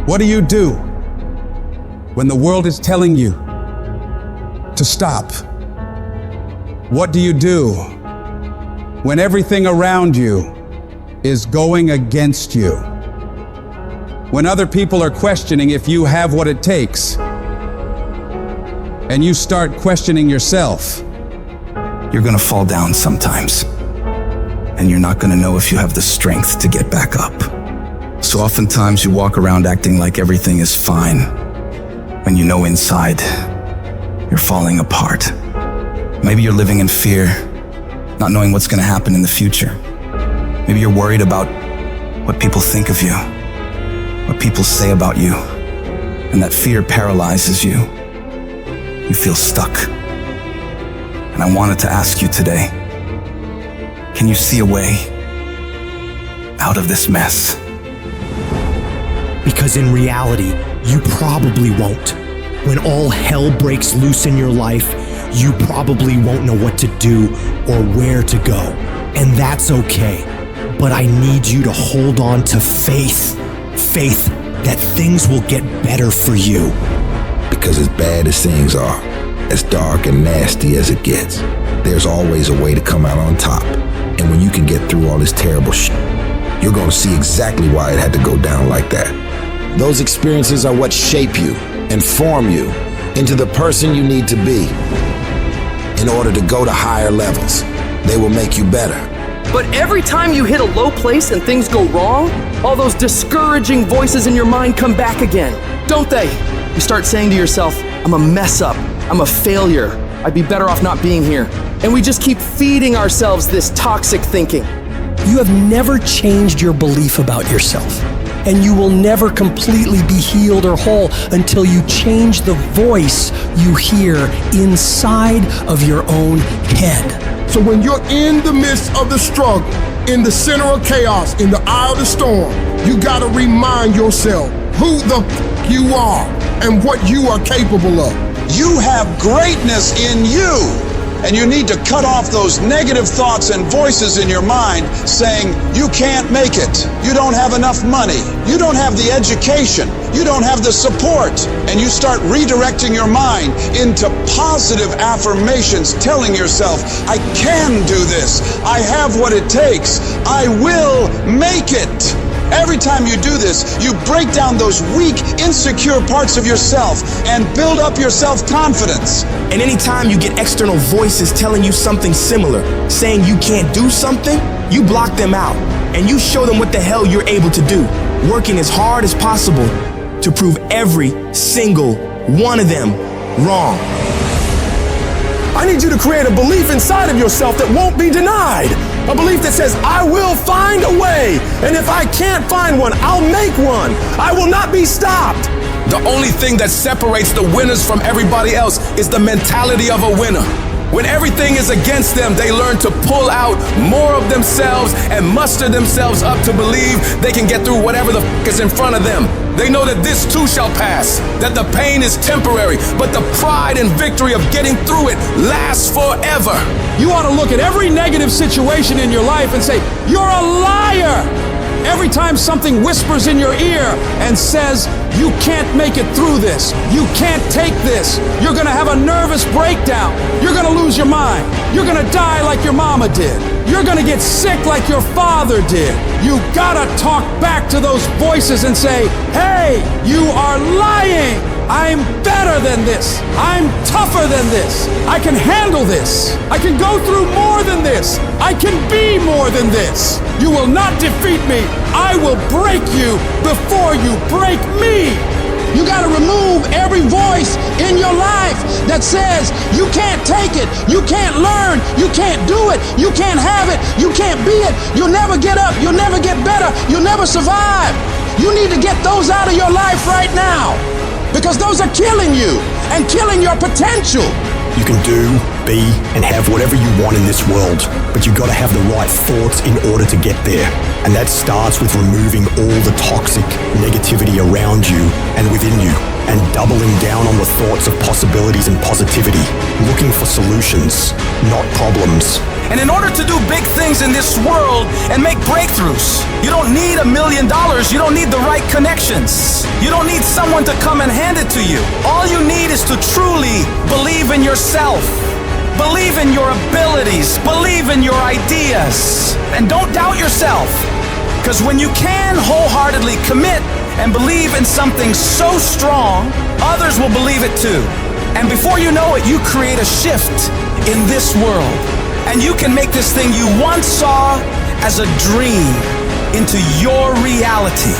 What do you do when the world is telling you to stop? What do you do when everything around you is going against you? When other people are questioning if you have what it takes, and you start questioning yourself. You're gonna fall down sometimes, and you're not gonna know if you have the strength to get back up. So oftentimes you walk around acting like everything is fine, when you know inside you're falling apart. Maybe you're living in fear, not knowing what's gonna happen in the future. Maybe you're worried about what people think of you, what people say about you, and that fear paralyzes you. You feel stuck. And I wanted to ask you today, can you see a way out of this mess? Because in reality, you probably won't. When all hell breaks loose in your life, you probably won't know what to do or where to go. And that's okay. But I need you to hold on to faith. Faith that things will get better for you. Because as bad as things are, as dark and nasty as it gets, there's always a way to come out on top. And when you can get through all this terrible shit, you're gonna see exactly why it had to go down like that. Those experiences are what shape you and form you into the person you need to be in order to go to higher levels. They will make you better. But every time you hit a low place and things go wrong, all those discouraging voices in your mind come back again, don't they? You start saying to yourself, I'm a mess up, I'm a failure, I'd be better off not being here. And we just keep feeding ourselves this toxic thinking. You have never changed your belief about yourself. And you will never completely be healed or whole until you change the voice you hear inside of your own head. So when you're in the midst of the struggle, in the center of chaos, in the eye of the storm, you gotta remind yourself who the f you are and what you are capable of. You have greatness in you. And you need to cut off those negative thoughts and voices in your mind saying, you can't make it, you don't have enough money, you don't have the education, you don't have the support. And you start redirecting your mind into positive affirmations, telling yourself, I can do this, I have what it takes, I will make it. Every time you do this, you break down those weak, insecure parts of yourself and build up your self-confidence. And anytime you get external voices telling you something similar, saying you can't do something, you block them out and you show them what the hell you're able to do, working as hard as possible to prove every single one of them wrong. I need you to create a belief inside of yourself that won't be denied. A belief that says, I will find a way. And if I can't find one, I'll make one. I will not be stopped. The only thing that separates the winners from everybody else is the mentality of a winner. When everything is against them, they learn to pull out more of themselves and muster themselves up to believe they can get through whatever the f is in front of them. They know that this too shall pass, that the pain is temporary, but the pride and victory of getting through it lasts forever. You ought to look at every negative situation in your life and say, you're a liar. Every time something whispers in your ear and says, you can't make it through this, you can't take this, you're gonna have a nervous breakdown, you're gonna lose your mind, you're gonna die like your mama did, you're gonna get sick like your father did. You gotta talk back to those voices and say, hey, you are lying. I'm better than this. I'm tougher than this. I can handle this. I can go through more than this. I can be more than this. You will not defeat me. I will break you before you break me. You got to remove every voice in your life that says you can't take it, you can't learn, you can't do it, you can't have it, you can't be it, you'll never get up, you'll never get better, you'll never survive. You need to get those out of your life right now, because those are killing you and killing your potential. You can do, be, and have whatever you want in this world, but you've got to have the right thoughts in order to get there. And that starts with removing all the toxic negativity around you and within you, and doubling down on the thoughts of possibilities and positivity, looking for solutions, not problems, And in order to do big things in this world and make breakthroughs, you don't need $1 million. You don't need the right connections. You don't need someone to come and hand it to you. All you need is to truly believe in yourself. Believe in your abilities. Believe in your ideas. And don't doubt yourself. Because when you can wholeheartedly commit and believe in something so strong, others will believe it too. And before you know it, you create a shift in this world. And you can make this thing you once saw as a dream into your reality.